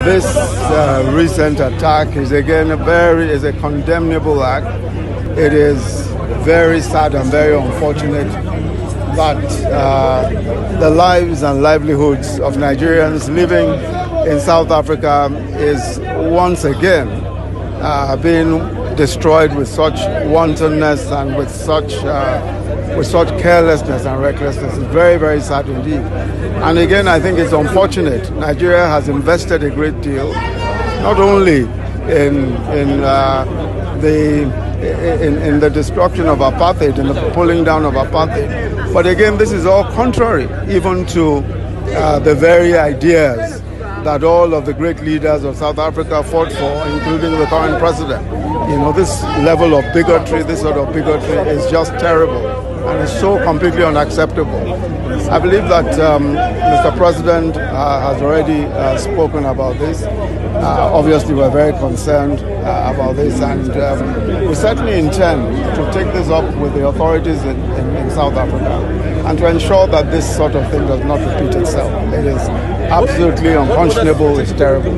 This recent attack is again is a condemnable act. It is very sad and very unfortunate that the lives and livelihoods of Nigerians living in South Africa is once again being destroyed with such wantonness and with such carelessness and recklessness. It's very, very sad indeed. And again, I think it's unfortunate. Nigeria has invested a great deal, not only in the destruction of apartheid, in the pulling down of apartheid, but again, this is all contrary even to the very ideas that all of the great leaders of South Africa fought for, including the current president. You know, this level of bigotry, this sort of bigotry is just terrible and it's so completely unacceptable. I believe that Mr. President has already spoken about this. Obviously, we're very concerned about this, and we certainly intend to take this up with the authorities in South Africa and to ensure that this sort of thing does not repeat itself. It is absolutely unconscionable, it's terrible.